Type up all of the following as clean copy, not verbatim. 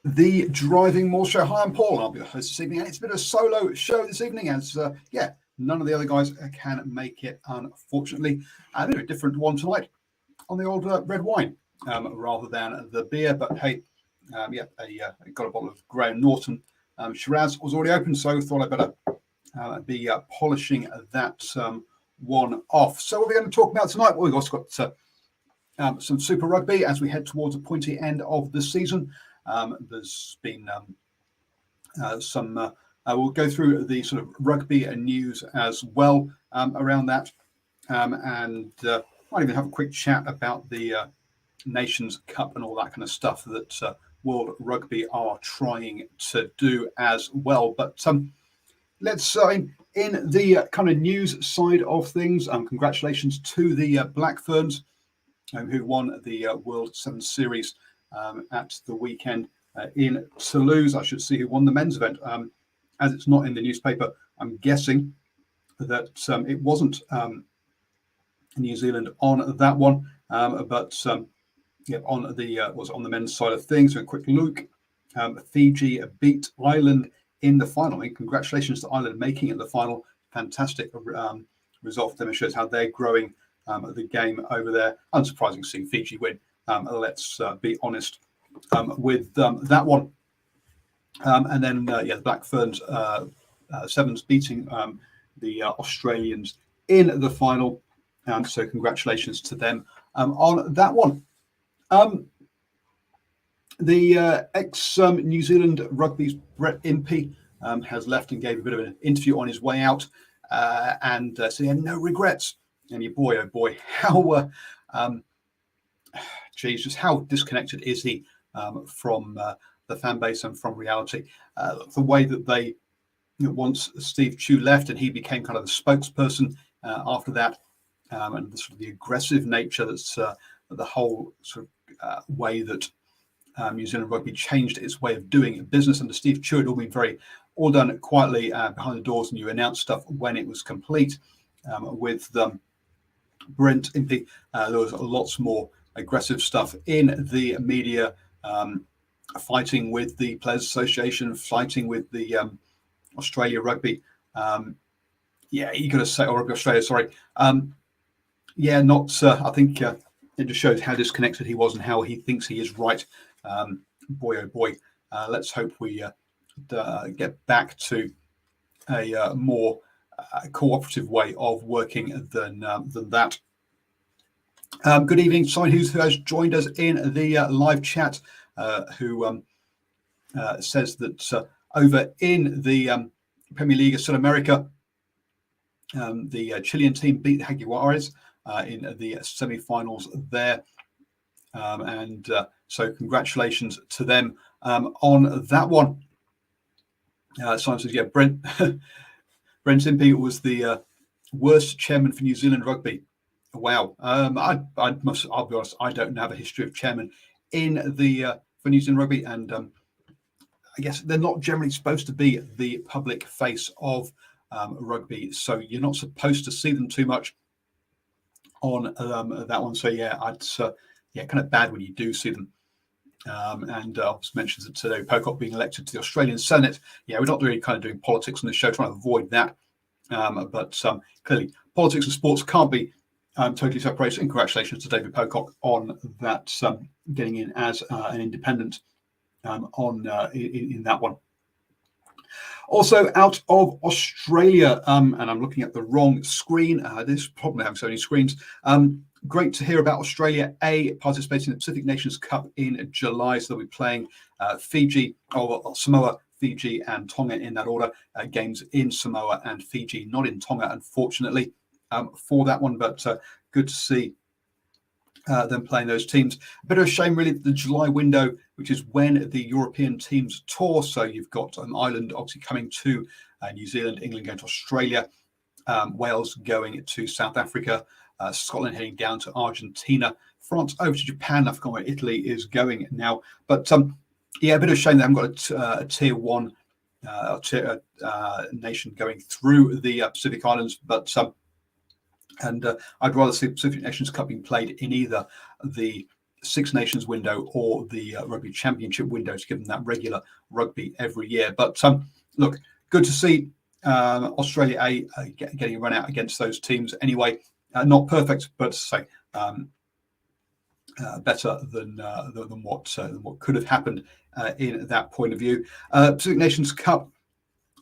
The DrivingMaul show. Hi, I'm Paul. I'll be your host this evening. And it's been a solo show this evening as, none of the other guys can make it, unfortunately. A bit of a different one tonight on the old red wine rather than the beer. But hey, I got a bottle of Graham Norton. Shiraz was already open, so thought I'd better be polishing that one off. So what are we going to talk about tonight? Well, we've also got some Super Rugby as we head towards the pointy end of the season. There's been we'll go through the sort of rugby and news as well around that, and might even have a quick chat about the Nations Cup and all that kind of stuff that World Rugby are trying to do as well. But let's in the kind of news side of things. Congratulations to the Black Ferns who won the World 7 Series at the weekend in Toulouse. I should see who won the men's event. As it's not in the newspaper, I'm guessing that it wasn't New Zealand on that one, but on the was on the men's side of things. So a quick look. Fiji beat Ireland in the final. I mean, congratulations to Ireland making it the final. Fantastic result for them. It shows how they're growing the game over there. Unsurprising seeing Fiji win. Let's be honest with that one. And then, the Black Ferns Sevens beating the Australians in the final. So congratulations to them on that one. The ex-New Zealand Rugby's Brett Impey has left and gave a bit of an interview on his way out and said he had no regrets. And boy, oh boy, how just how disconnected is he from the fan base and from reality? The way that they, once Steve Chu left and he became kind of the spokesperson after that, and the sort of the aggressive nature that's the whole sort of way that New Zealand Rugby changed its way of doing business under Steve Chu. It all done quietly behind the doors, and you announced stuff when it was complete. With Brent Impey, there was lots more aggressive stuff in the media, fighting with the Players Association, fighting with the Australia Rugby. You got to say, or Rugby Australia, sorry. I think it just shows how disconnected he was and how he thinks he is right. Boy, oh boy. Let's hope we get back to a more cooperative way of working than that. Good evening, someone who has joined us in the live chat, who says that over in the Premier League of South America, the Chilean team beat the Jaguares in the semi-finals there, and so congratulations to them on that one. Simon says, Brent Impey was the worst chairman for New Zealand Rugby. Wow. I'll be honest, I don't have a history of chairman in the for New Zealand Rugby, and I guess they're not generally supposed to be the public face of rugby, so you're not supposed to see them too much on that one. So it's kind of bad when you do see them. And obviously mentions that today Pocock being elected to the Australian Senate. We're not really kind of doing politics on this show, trying to avoid that. But clearly, politics and sports can't be totally separated. And congratulations to David Pocock on that, getting in as an independent in that one. Also out of Australia, and I'm looking at the wrong screen. This problem having so many screens. Great to hear about Australia participating in the Pacific Nations Cup in July. So they'll be playing Fiji, or Samoa, Fiji, and Tonga in that order. Games in Samoa and Fiji, not in Tonga, unfortunately, for that one. But good to see them playing those teams. A bit of a shame, really, the July window, which is when the European teams tour. So you've got Ireland obviously coming to New Zealand, England going to Australia, Wales going to South Africa, Scotland heading down to Argentina, France over to Japan. I forgot where Italy is going now. But a bit of a shame they haven't got a tier one nation going through the Pacific Islands. But I'd rather see the Pacific Nations Cup being played in either the Six Nations window or the Rugby Championship window to give them that regular rugby every year. But look, good to see Australia A getting a run out against those teams anyway. Not perfect, but say better than what could have happened in that point of view. Pacific Nations Cup.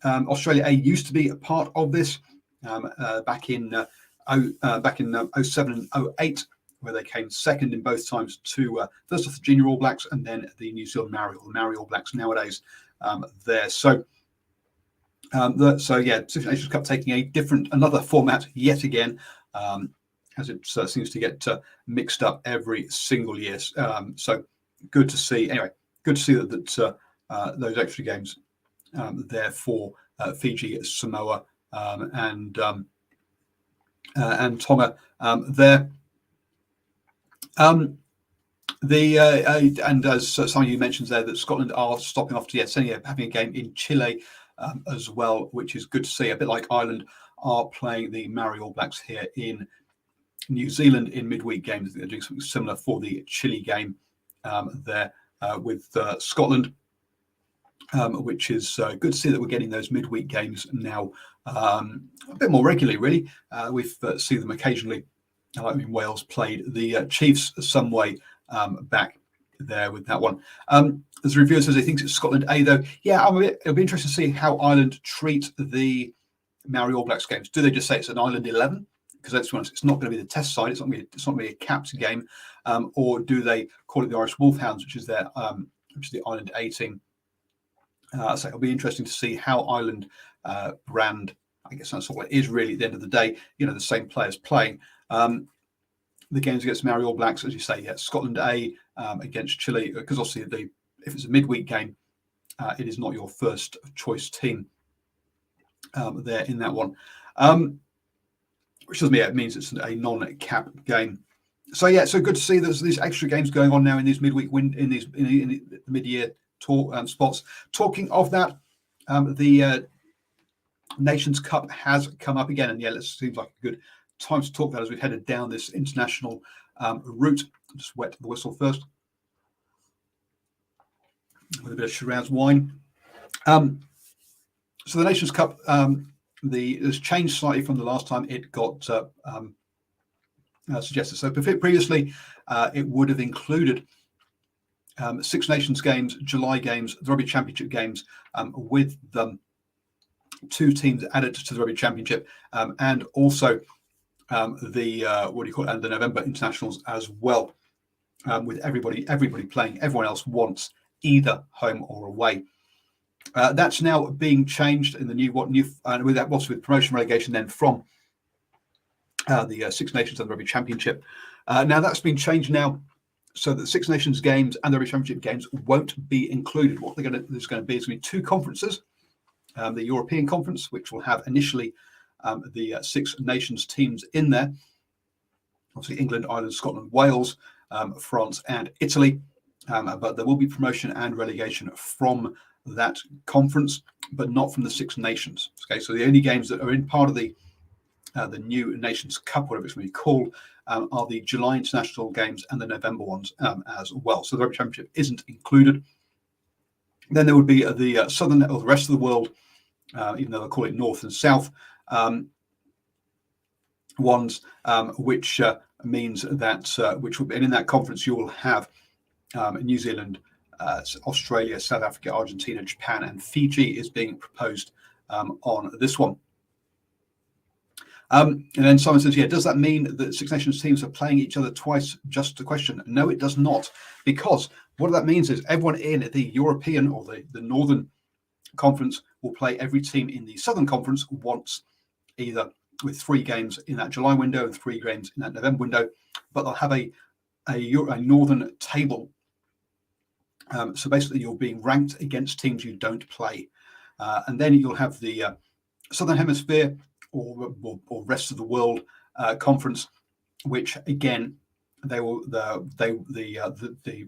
Australia A used to be a part of this back in 07 and 08, where they came second in both times to first off the Junior All Blacks and then the New Zealand Maori All Blacks nowadays there. So Pacific Nations Cup taking another format yet again, as it seems to get mixed up every single year. So good to see. Anyway, good to see that those extra games there for Fiji, Samoa, and Tonga there. And as some of you mentioned there, that Scotland are stopping off to having a game in Chile as well, which is good to see. A bit like Ireland are playing the Maori All Blacks here in New Zealand in midweek games. They're doing something similar for the Chile game there with Scotland, which is good to see that we're getting those midweek games now a bit more regularly, really. We've seen them occasionally. Wales played the Chiefs some way back there with that one. As the reviewer says, he thinks it's Scotland A, though. Yeah, it'll be interesting to see how Ireland treat the Maori All Blacks games. Do they just say it's an Ireland 11? Because let's be honest, it's not going to be the test side. It's not going to be a capped game. Or do they call it the Irish Wolfhounds, which is the Ireland A team? So it'll be interesting to see how Ireland brand. I guess that's what it is really at the end of the day. The same players playing. The games against Maori All Blacks, as you say, Scotland A against Chile, because obviously if it's a midweek game, it is not your first choice team there in that one, which doesn't mean it means it's a non-cap game. So good to see there's these extra games going on now in these midweek in the mid-year tour spots. Talking of that, the Nations Cup has come up again, and it seems like a good time to talk about as we've headed down this international route. Just wet the whistle first with a bit of Shiraz wine. So the Nations Cup has changed slightly from the last time it got suggested. So previously it would have included Six Nations games, July games, the Rugby Championship games, with them 2 teams added to the Rugby Championship, and also the November internationals as well, with everybody playing. Everyone else wants either home or away. That's now being changed in the new with that with promotion relegation then from the Six Nations and the Rugby Championship. Now that's been changed now, so that the Six Nations games and the Rugby Championship games won't be included. What there's going to be 2 conferences. The European Conference, which will have initially the Six Nations teams in there. Obviously, England, Ireland, Scotland, Wales, France, and Italy. But there will be promotion and relegation from that conference, but not from the Six Nations. Okay, so the only games that are in part of the new Nations Cup, whatever it's going to be called, are the July international games and the November ones as well. So the Rugby Championship isn't included. Then there would be the southern or the rest of the world, even though they call it North and South ones, which means that which will be, and in that conference you will have New Zealand, Australia, South Africa, Argentina, Japan, and Fiji is being proposed on this one. And then Simon says, does that mean that Six Nations teams are playing each other twice? Just a question. No, it does not, because what that means is everyone in the European or the Northern Conference will play every team in the Southern Conference once, either with 3 games in that July window and 3 games in that November window, but they'll have a Northern table. So basically you're being ranked against teams you don't play. And then you'll have the Southern Hemisphere or rest of the world conference, which again the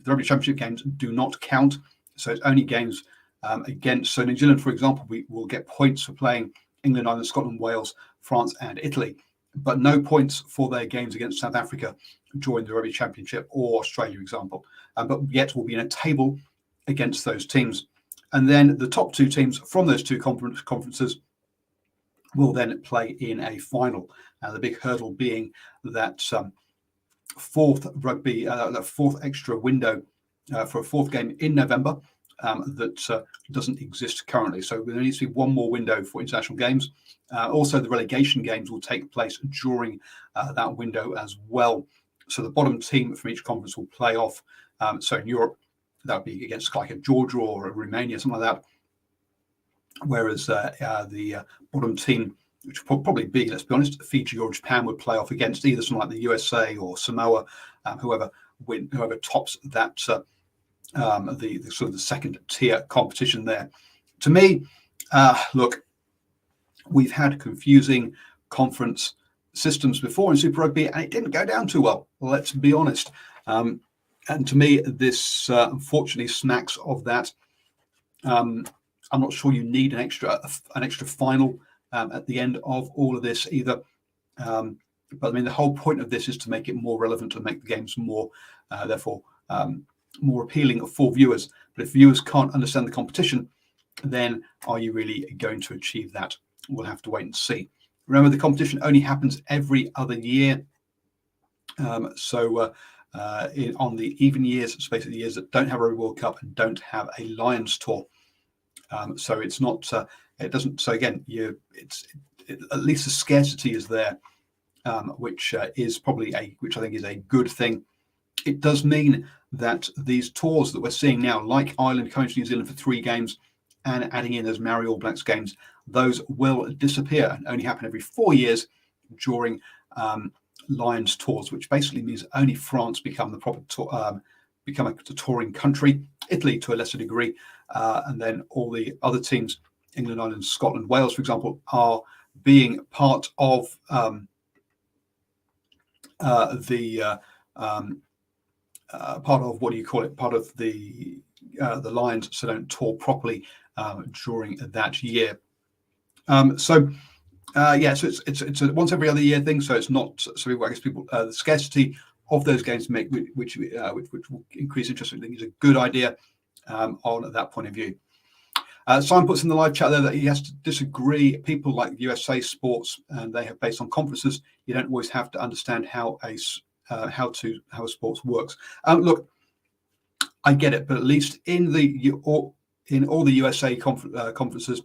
Rugby Championship games do not count. So it's only games against. So New Zealand, for example, we will get points for playing England, Ireland, Scotland, Wales, France, and Italy. but no points for their games against South Africa during the Rugby Championship or Australia, example. But yet will be in a table against those teams. And then the top two teams from those two conferences will then play in a final. The big hurdle being that fourth rugby, that fourth extra window for a fourth game in November that doesn't exist currently. So there needs to be one more window for international games. Also, the relegation games will take place during that window as well. So the bottom team from each conference will play off. So in Europe, that would be against like a Georgia or a Romania, something like that. Whereas the bottom team, which would probably be, let's be honest, Fiji or Japan, would play off against either someone like the USA or Samoa, whoever tops that the sort of the second tier competition there. To me, look, we've had confusing conference systems before in Super Rugby, and it didn't go down too well. Let's be honest. And to me, this unfortunately smacks of that. I'm not sure you need an extra final at the end of all of this either. But I mean, the whole point of this is to make it more relevant and make the games more, therefore, more appealing for viewers. But if viewers can't understand the competition, then are you really going to achieve that? We'll have to wait and see. Remember, the competition only happens every other year. On the even years, it's basically years that don't have a World Cup and don't have a Lions Tour. So it's not. It doesn't. So again, at least the scarcity is there, which is probably which I think is a good thing. It does mean that these tours that we're seeing now, like Ireland coming to New Zealand for 3 games and adding in those Maori All Blacks games, those will disappear and only happen every 4 years during Lions tours, which basically means only France become the proper become a touring country, Italy to a lesser degree, and then all the other teams, England, Ireland, Scotland, Wales, for example, are being part of part of what do you call it? Part of the Lions, so don't tour properly during that year. So it's a once every other year thing. So it's not. So I guess people the scarcity of those games which will increase interest. I think is a good idea on that point of view. Simon puts in the live chat there that he has to disagree. People like USA Sports, and they have based on conferences. You don't always have to understand how a sports works. Look, I get it, but at least in all the USA conferences,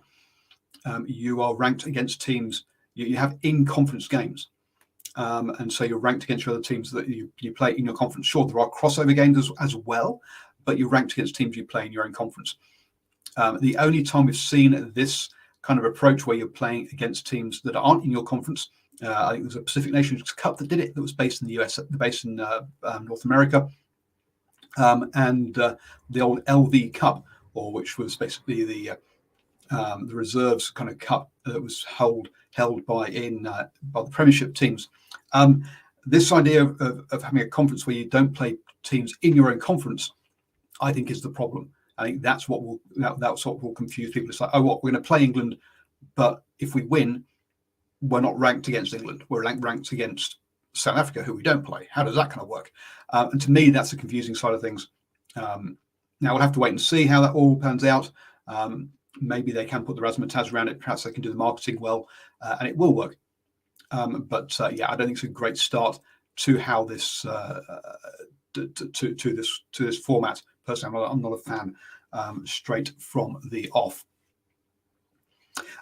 you are ranked against teams. You have in-conference games, and so you're ranked against other teams that you play in your conference. Sure, there are crossover games as well, but you're ranked against teams you play in your own conference. The only time we've seen this kind of approach where you're playing against teams that aren't in your conference, I think there's a Pacific Nations Cup that did it, that was based in the US, based in North America, and the old LV Cup, which was basically the reserves kind of cup that was held by the Premiership teams. This idea of having a conference where you don't play teams in your own conference, I think, is the problem. I think that's what will confuse people. It's like, oh, what, we're going to play England, but if we win, we're not ranked against England. We're ranked against South Africa, who we don't play. How does that kind of work? And to me, that's the confusing side of things. Now we'll have to wait and see how that all pans out. Maybe they can put the razzmatazz around it. Perhaps they can do the marketing well, and it will work. But I don't think it's a great start to how this to this format. Personally, I'm not a fan straight from the off.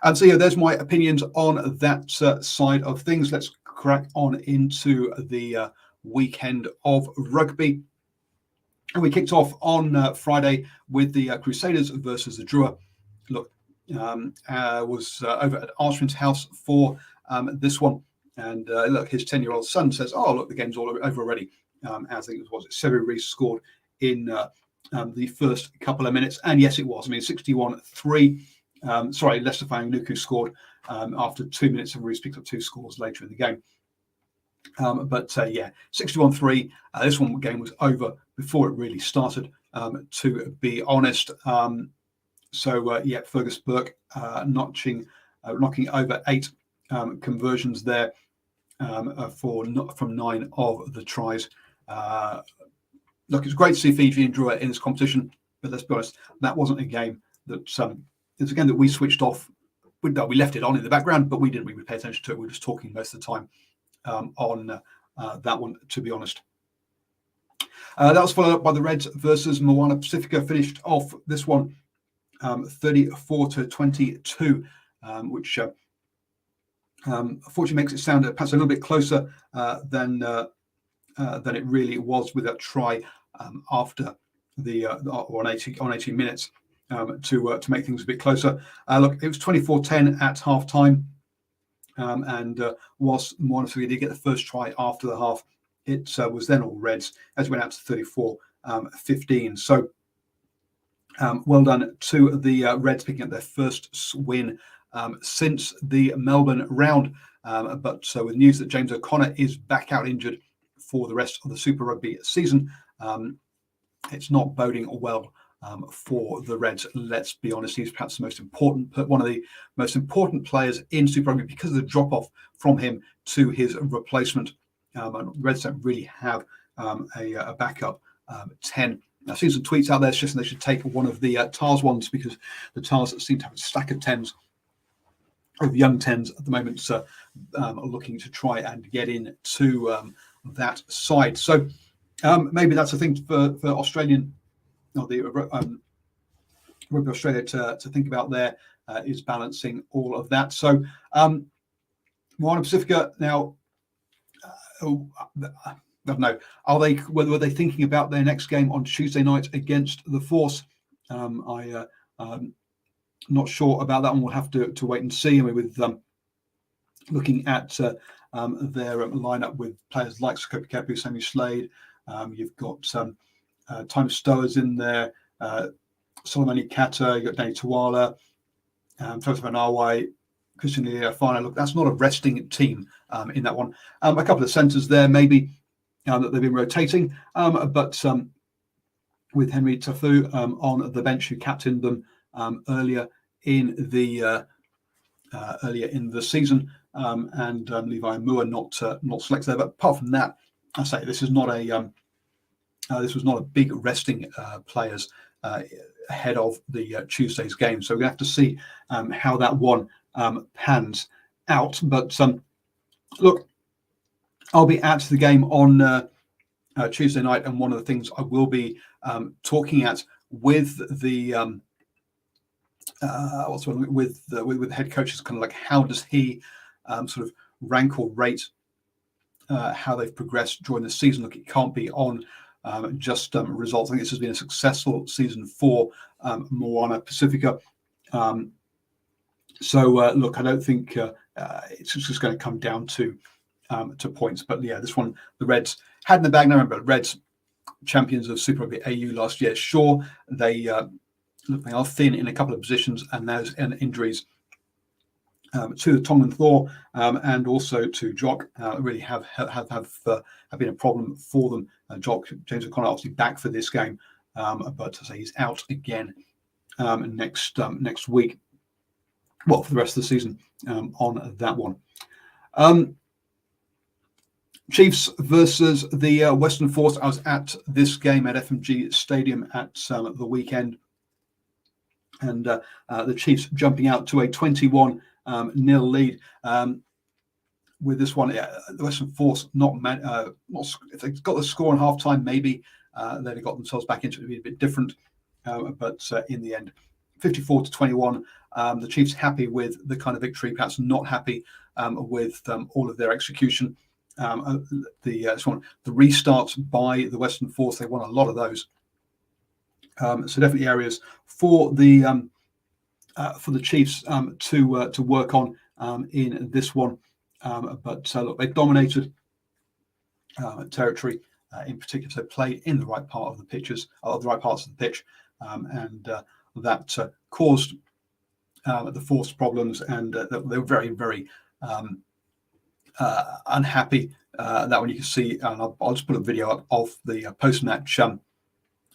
And so there's my opinions on that side of things. Let's crack on into the weekend of rugby. And we kicked off on Friday with the Crusaders versus the Drua. Look, was over at Archman's house for this one. And look, his 10-year-old son says, oh, look, the game's all over already. As I think it was Sevu Reece scored in the first couple of minutes. And yes, it was. I mean, 61-3. Leicester Fainga'anuku scored after 2 minutes, and Reece picked up 2 scores later in the game. 61-3. This game was over before it really started, to be honest. Fergus Burke knocking over 8 conversions there. from 9 of the tries. Look, it's great to see Fiji and Drua in this competition, but let's be honest, that wasn't a game that it's a game that we switched off. We left it on in the background, but we didn't really pay attention to it. We were just talking most of the time on that one, to be honest. That was followed up by the Reds versus Moana Pacifica. Finished off this one 34-22, which unfortunately makes it sound perhaps a little bit closer than it really was, with that try after the on 18 minutes to make things a bit closer. Look, it was 24-10 at half time, and whilst Moana Pacifica did get the first try after the half, it was then all Reds as it went out to 34-15. So well done to the Reds, picking up their first win since the Melbourne round. But with news that James O'Connor is back out injured for the rest of the Super Rugby season, it's not boding well for the Reds. Let's be honest, he's perhaps one of the most important players in Super Rugby because of the drop-off from him to his replacement. And Reds don't really have a backup 10. I've seen some tweets out there suggesting they should take one of the TARS ones, because the TARS seem to have a stack of 10s, of young 10s at the moment, looking to try and get into that side. So maybe that's a thing for Australian, or the Rugby Australia to think about there, is balancing all of that. So Moana Pacifica now, I don't know, were they thinking about their next game on Tuesday night against the Force? I'm not sure about that one. We'll have to wait and see. I mean, with looking at their lineup with players like Sakopi Kepu, Sammy Slade, you've got Time Stowers in there, Solomani Kata, you've got Danny Tawala, Toto Vanawai, Christian Leafana. Look, that's not a resting team in that one. A couple of centres there, maybe, that they've been rotating, but with Henry Tafu on the bench, who captained them earlier in the season, and Levi Mua not selected there. But apart from that, I say this was not a big resting players ahead of the Tuesday's game. So we're going to have to see how that one pans out. But look, I'll be at the game on Tuesday night, and one of the things I will be talking at with the with the head coach is kind of like, how does he sort of rank or rate how they've progressed during the season. Look, it can't be on just results. I think this has been a successful season for Moana Pacifica. So look, I don't think it's just going to come down to points. But yeah, this one the Reds had in the bag. Now remember, Reds champions of Super Rugby AU last year. Sure, they are thin in a couple of positions, and there's injuries to the Tongan Thor and also to Jock really have been a problem for them. Jock, James O'Connor, obviously back for this game, but I say he's out again next week. Well, for the rest of the season on that one. Chiefs versus the Western Force. I was at this game at FMG Stadium at the weekend, and the Chiefs jumping out to a 21-0 lead. With this one, the Western Force not if they got the score in half time, maybe they'd have got themselves back into it. It'd be a bit different, but in the end, 54-21. The Chiefs happy with the kind of victory, perhaps not happy with all of their execution. The restarts by the Western Force, they won a lot of those. So definitely areas for the Chiefs to work on in this one. But look, they dominated territory in particular, so played in the right part of the pitches, the right parts of the pitch, and that caused the Force problems, and they were very, very unhappy. That one you can see, and I'll just put a video up of the post-match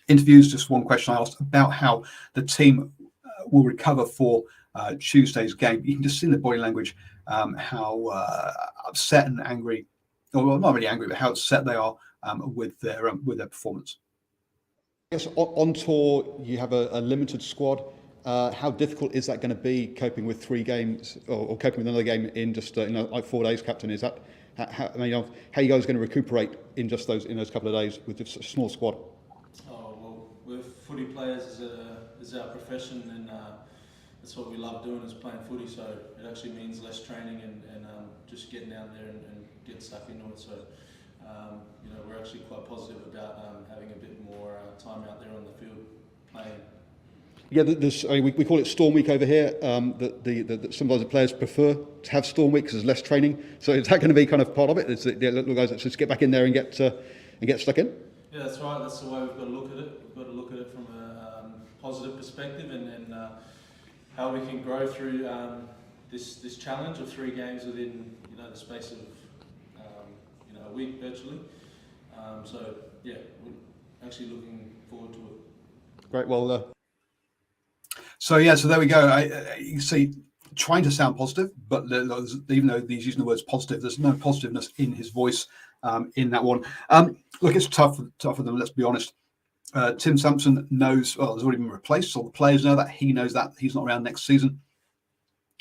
interviews. Just one question I asked about how the team will recover for Tuesday's game. You can just see in the body language how upset and angry, or well, not really angry, but how upset they are with their performance. Yes, on tour you have a limited squad. How difficult is that going to be coping with 3 games or coping with another game in just like 4 days, Captain? Is that how you guys going to recuperate in just those couple of days with this small squad? Oh well, we're footy players is our profession, and that's what we love doing, is playing footy. So it actually means less training and just getting out there and getting stuck into it. So we're actually quite positive about having a bit more time out there on the field playing. Yeah, we call it Storm Week over here. That sometimes the players prefer to have Storm Week because there's less training. So is that going to be kind of part of it? Is the little guys that just get back in there and get stuck in? Yeah, that's right. That's the way we've got to look at it. We've got to look at it from a positive perspective, and how we can grow through this challenge of 3 games within the space of a week virtually. So yeah, we're actually looking forward to it. Great. Well. So there we go. You see, trying to sound positive, but even though he's using the words positive, there's no positiveness in his voice in that one. Look, it's tough for them. Let's be honest. Tim Sampson knows. Well, has already been replaced. So the players know that. He knows that he's not around next season.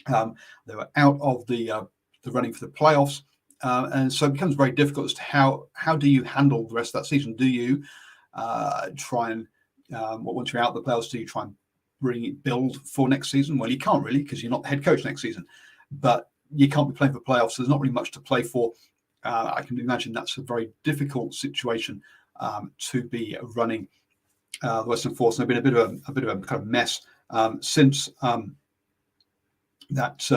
They were out of the running for the playoffs, and so it becomes very difficult as to how do you handle the rest of that season? Do you try and once you're out of the playoffs, do you try and build for next season? Well, you can't really, because you're not the head coach next season, but you can't be playing for playoffs. So there's not really much to play for. I can imagine that's a very difficult situation to be running the Western Force. And they've been a bit of a kind of mess since that. Not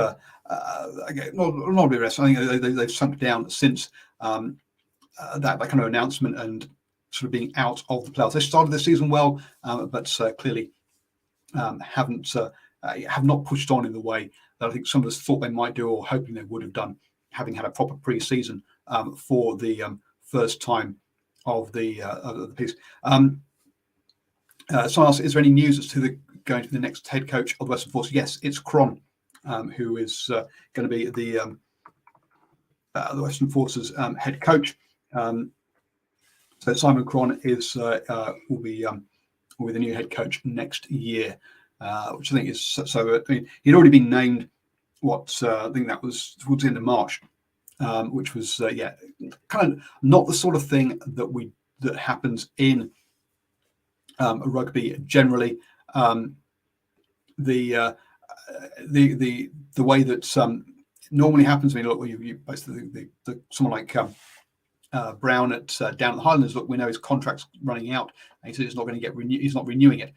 a bit of mess. I think they've sunk down since that kind of announcement and sort of being out of the playoffs. They started the season well, but clearly have not pushed on in the way that I think some of us thought they might do, or hoping they would have done, having had a proper pre-season for the first time of the piece. Someone else, is there any news as to going to the next head coach of the Western Force? Yes, it's Cron, who is going to be the Western Force's head coach. So Simon Cron will be the new head coach next year, which I think is so. I mean, he'd already been named. I think that was towards the end of March, which was kind of not the sort of thing that happens in rugby generally. The way that normally happens. I mean, look, you basically someone like Brown down at the Highlanders. Look, we know his contract's running out, and he said it's not going to get renewed. He's not renewing it.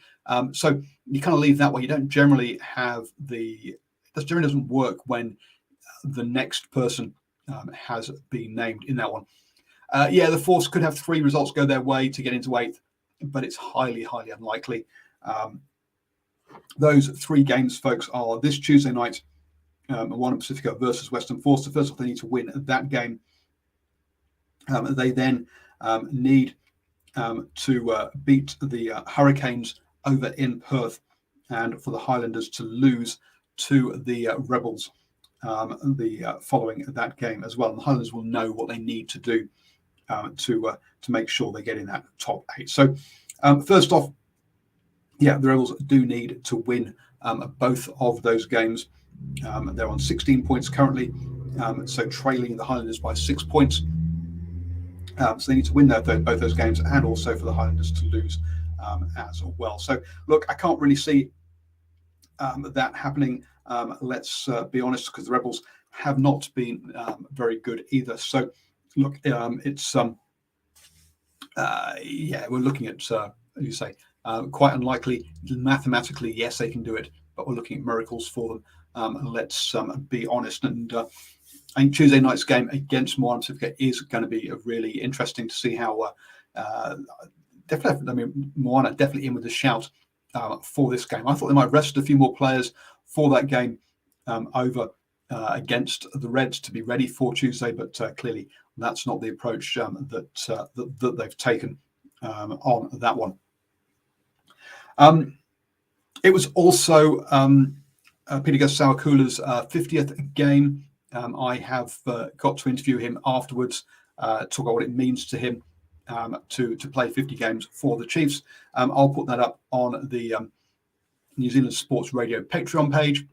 So you kind of leave that way. You don't generally have it generally doesn't work when the next person has been named in that one. The Force could have 3 results go their way to get into 8th, but it's highly, highly unlikely. Those 3 games, folks, are this Tuesday night, Moana Pacifica versus Western Force. So first off, they need to win that game. They then need to beat the Hurricanes over in Perth, and for the Highlanders to lose to the Rebels following that game as well. And the Highlanders will know what they need to do to make sure they get in that top 8. So first off, the Rebels do need to win both of those games. They're on 16 points currently, so trailing the Highlanders by 6 points. So they need to win both those games, and also for the Highlanders to lose as well. So look, I can't really see that happening. Let's be honest, because the Rebels have not been very good either. So look, it's we're looking at you say quite unlikely. Mathematically, yes, they can do it, but we're looking at miracles for them. Let's be honest. And I think Tuesday night's game against Moana Pacifica is going to be really interesting to see how definitely. I mean, Moana definitely in with a shout for this game. I thought they might rest a few more players for that game over against the Reds to be ready for Tuesday, but clearly that's not the approach that they've taken on that one. It was also Peter Gus Sawakula's 50th game. I have got to interview him afterwards, talk about what it means to him to play 50 games for the Chiefs. I'll put that up on the New Zealand Sports Radio Patreon page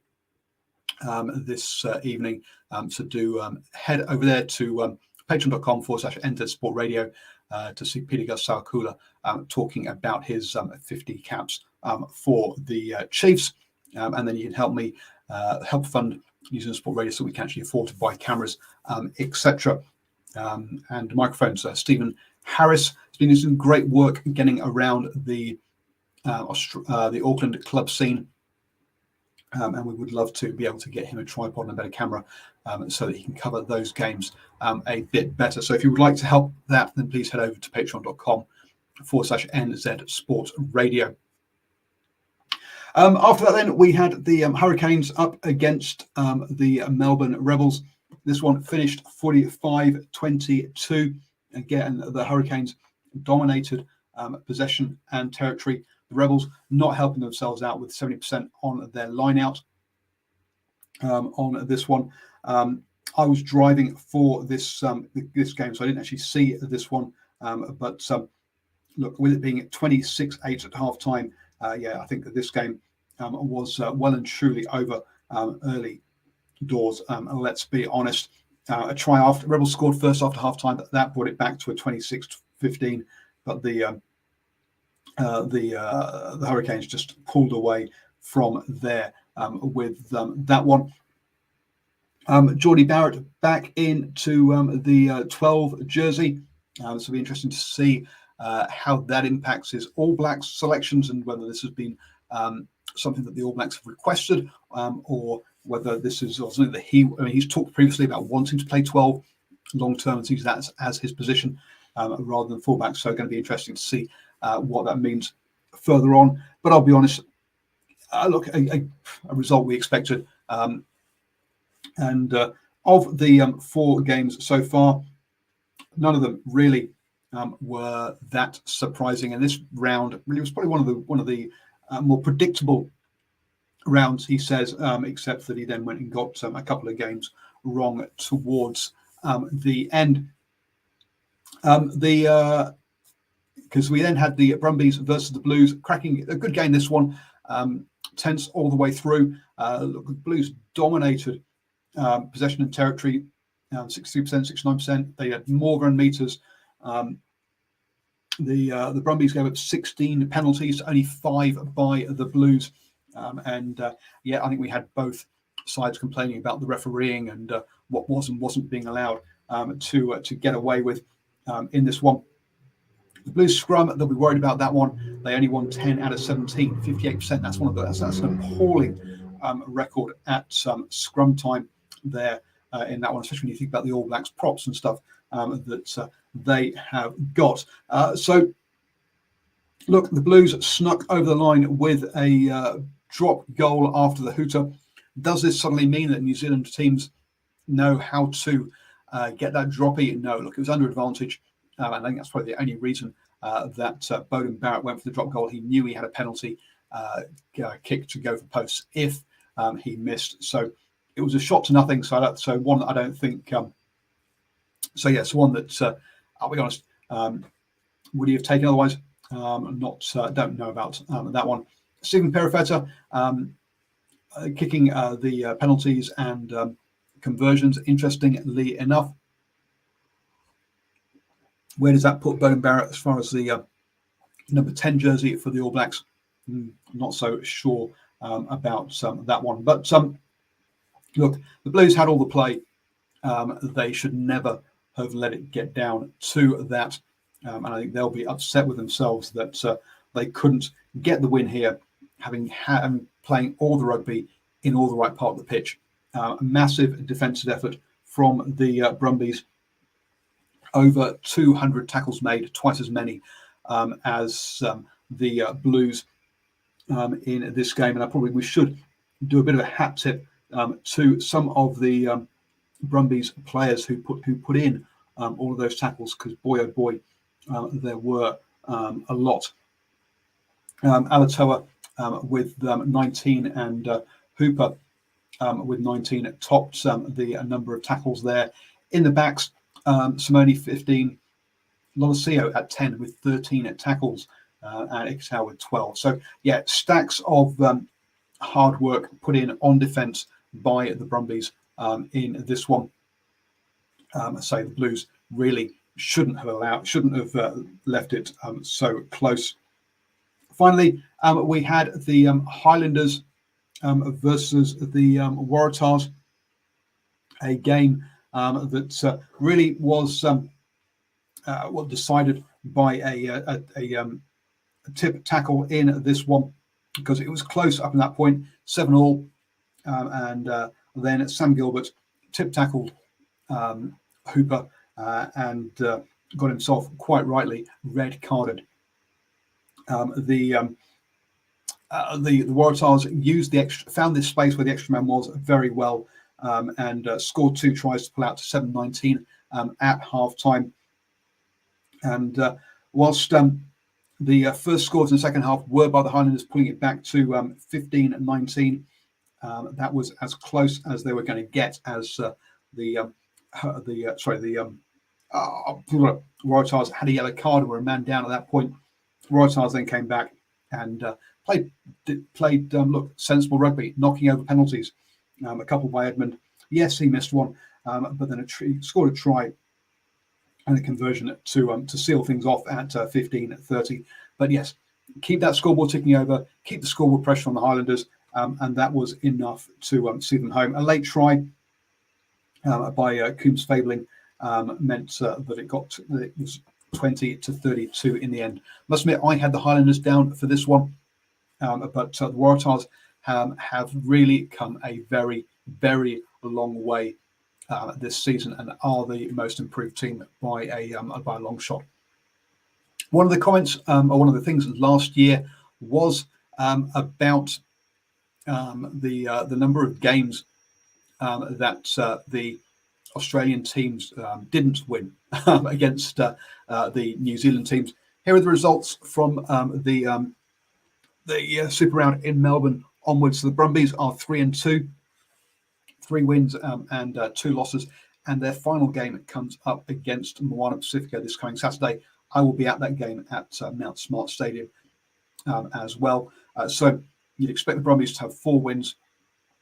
this evening. So do head over there to patreon.com/NZ Sport Radio to see Peter Gus Sawakula talking about his 50 caps for the Chiefs. And then you can help me help fund New Zealand Sport Radio so we can actually afford to buy cameras, etc. And microphones. Stephen Harris has been doing some great work getting around the Auckland club scene. And we would love to be able to get him a tripod and a better camera so that he can cover those games a bit better. So if you would like to help that, then please head over to patreon.com/NZ Sport Radio. After that, then, we had the Hurricanes up against the Melbourne Rebels. This one finished 45-22. Again, the Hurricanes dominated possession and territory. The Rebels not helping themselves out with 70% on their line-out on this one. I was driving for this game, so I didn't actually see this one. But look, with it being at 26-8 at half-time, I think that this game was well and truly over early doors. Let's be honest. A try after Rebels scored first after half-time, but that brought it back to a 26-15. But the Hurricanes just pulled away from there with that one. Geordie Barrett back into the 12 jersey. So it'll be interesting to see how that impacts his All Blacks selections and whether this has been something that the All Blacks have requested or whether this is something that he's talked previously about wanting to play 12 long term and sees that as his position rather than fullback. So going to be interesting to see what that means further on. But I'll be honest, look, a result we expected. And of the 4 games so far, none of them really were that surprising. And this round really was probably one of the more predictable rounds, he says, except that he then went and got a couple of games wrong towards the end. Because we then had the Brumbies versus the Blues, cracking a good game. This one tense all the way through. Look, the Blues dominated possession and territory, 62%, 69%. They had more run meters. The Brumbies gave up 16 penalties, only 5 by the Blues. I think we had both sides complaining about the refereeing and what was and wasn't being allowed to get away with in this one. The Blues scrum, they'll be worried about that one. They only won 10 out of 17, 58%. That's an appalling record at scrum time there in that one, especially when you think about the All Blacks props and stuff that they have got. So, look, the Blues snuck over the line with a drop goal after the hooter. Does this suddenly mean that New Zealand teams know how to get that droppy? No, look, it was under advantage. I think that's probably the only reason that Beauden Barrett went for the drop goal. He knew he had a penalty kick to go for posts if he missed. So it was a shot to nothing. So one that I don't think. It's one that I'll be honest. Would he have taken otherwise? Don't know about that one. Stephen Perifetta kicking the penalties and conversions. Interestingly enough. Where does that put Beauden Barrett as far as the number 10 jersey for the All Blacks? Not so sure about that one. But look, the Blues had all the play. They should never have let it get down to that. And I think they'll be upset with themselves that they couldn't get the win here, having playing all the rugby in all the right part of the pitch. A massive defensive effort from the Brumbies. Over 200 tackles made, twice as many as the Blues in this game. And we should do a bit of a hat tip to some of the Brumbies players who put in all of those tackles, because boy, oh boy, there were a lot. Alatoa with 19 and Hooper with 19, topped the number of tackles there. In the backs, Simone 15, Lolosio at 10 with 13 tackles, and Ixtau with 12. So yeah, stacks of hard work put in on defence by the Brumbies in this one. So the Blues really shouldn't have left it so close. Finally, we had the Highlanders versus the Waratahs, a game that really was decided by a tip tackle in this one, because it was close up in that point, 7-all, and then Sam Gilbert tip tackled Hooper and got himself quite rightly red carded. The Waratahs found this space where the extra man was very well, and scored 2 tries to pull out to 7-19 at half time. And whilst the first scores in the second half were by the Highlanders pulling it back to 15-19, that was as close as they were going to get, as the Waratahs had a yellow card and were a man down at that point. Waratahs then came back and played sensible rugby, knocking over penalties. A couple by Edmund. Yes, he missed one, but then scored a try and a conversion to seal things off at 15-30. But yes, keep that scoreboard ticking over, keep the scoreboard pressure on the Highlanders, and that was enough to see them home. A late try by Coombs Fabling meant that it was 20-32 in the end. Must admit, I had the Highlanders down for this one, but the Waratahs have really come a very, very long way this season and are the most improved team by a long shot. One of the comments, or one of the things last year was about the number of games that the Australian teams didn't win against the New Zealand teams. Here are the results from the Super Round in Melbourne onwards. So the Brumbies are 3-2, 3 wins and 2 losses, and their final game comes up against Moana Pacifica this coming Saturday. I will be at that game at Mount Smart Stadium as well. So you'd expect the Brumbies to have 4 wins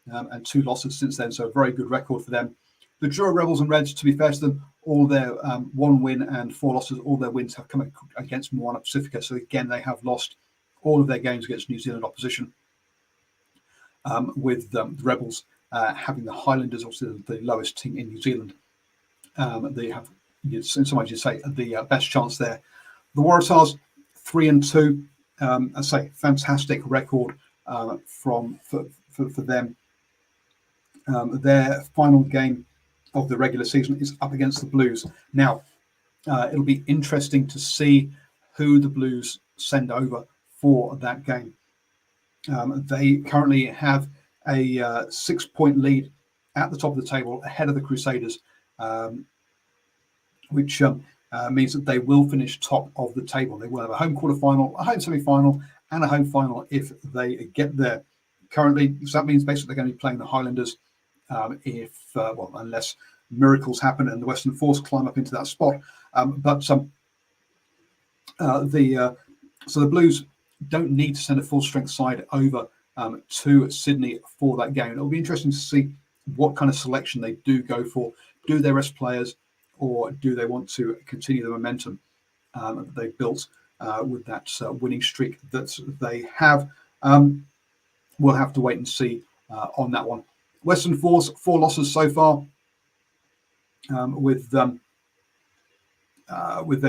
and 2 losses since then, so a very good record for them. The Drua Rebels and Reds, to be fair to them, all their 1 win and 4 losses, all their wins have come against Moana Pacifica. So again, they have lost all of their games against New Zealand opposition, with the Rebels having the Highlanders, also the lowest team in New Zealand. They have, in some ways, you say, the best chance there. The Waratahs 3-2. I say fantastic record for them. Their final game of the regular season is up against the Blues. Now, it'll be interesting to see who the Blues send over for that game. They currently have a 6-point lead at the top of the table ahead of the Crusaders, which means that they will finish top of the table. They will have a home quarterfinal, a home semi-final, and a home final if they get there. Currently, so that means basically they're going to be playing the Highlanders unless miracles happen and the Western Force climb up into that spot. So the Blues don't need to send a full strength side over to Sydney for that game. It'll be interesting to see what kind of selection they do go for. Do they rest players, or do they want to continue the momentum that they've built with that winning streak that they have? We'll have to wait and see on that one. Western Force, 4 losses so far, with their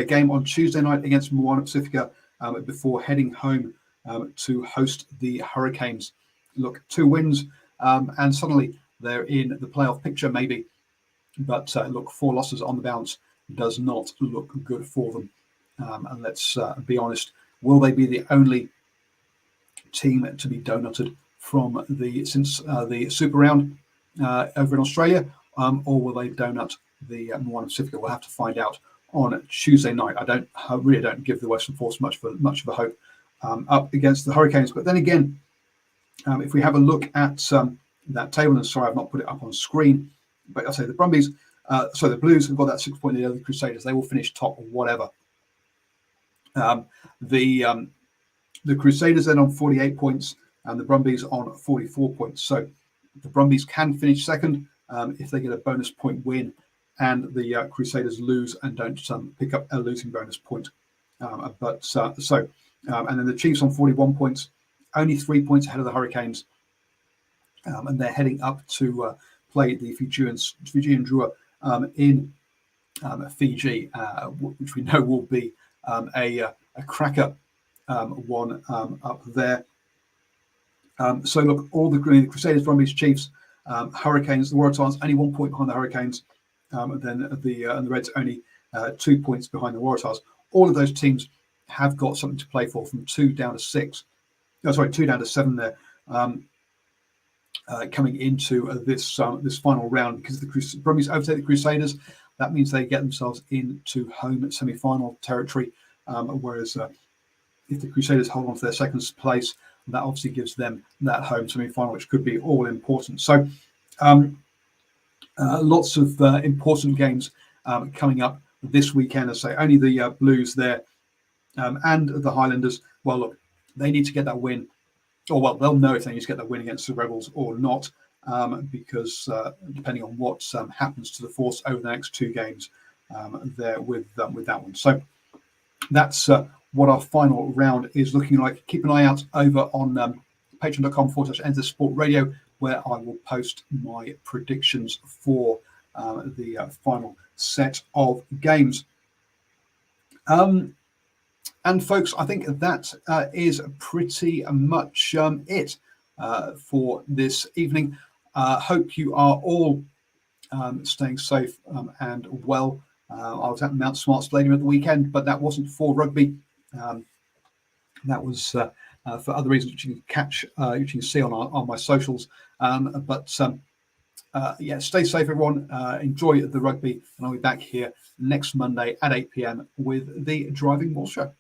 game on Tuesday night against Moana Pacifica before heading home to host the Hurricanes. Look, 2 wins, and suddenly they're in the playoff picture, maybe. But look, 4 losses on the bounce does not look good for them. And let's be honest, will they be the only team to be donutted from the Super Round over in Australia, or will they donut the Moana Pacifica? We'll have to find out on Tuesday night. I really don't give the Western Force much of a hope up against the Hurricanes. But then again, if we have a look at that table. And sorry, I've not put it up on screen, but I'll say the Brumbies, the Blues have got that 6 point lead over the Crusaders. They will finish top whatever. The Crusaders then on 48 points and the Brumbies on 44 points. So the Brumbies can finish second if they get a bonus point win, and the Crusaders lose and don't pick up a losing bonus point. And then the Chiefs on 41 points, only 3 points ahead of the Hurricanes, and they're heading up to play the Fijian Drua in Fiji, which we know will be a cracker one up there. So look, all the Crusaders, Brumbies, Chiefs, Hurricanes, the Waratahs only 1 point behind the Hurricanes, and then the Reds only 2 points behind the Waratahs. All of those teams have got something to play for, from 2 down to 6. No, sorry, 2 down to 7 there, coming into this final round, because the Brumbies overtake the Crusaders. That means they get themselves into home semi-final territory, whereas if the Crusaders hold on to their second place, that obviously gives them that home semi-final, which could be all important. So lots of important games coming up this weekend. I say only the Blues there and the Highlanders. Well, look, they need to get that win, or well, they'll know if they need to get that win against the Rebels or not, because depending on what happens to the Force over the next 2 games there with that one. So that's what our final round is looking like. Keep an eye out over on patreon.com/NZSportRadio, where I will post my predictions for the final set of games. And folks, I think that is pretty much it for this evening. Hope you are all staying safe and well. I was at Mount Smart Stadium at the weekend, but that wasn't for rugby. That was for other reasons, which you can catch, which you can see on my socials. Yeah, stay safe, everyone. Enjoy the rugby, and I'll be back here next Monday at 8 p.m. with the DrivingMaul show.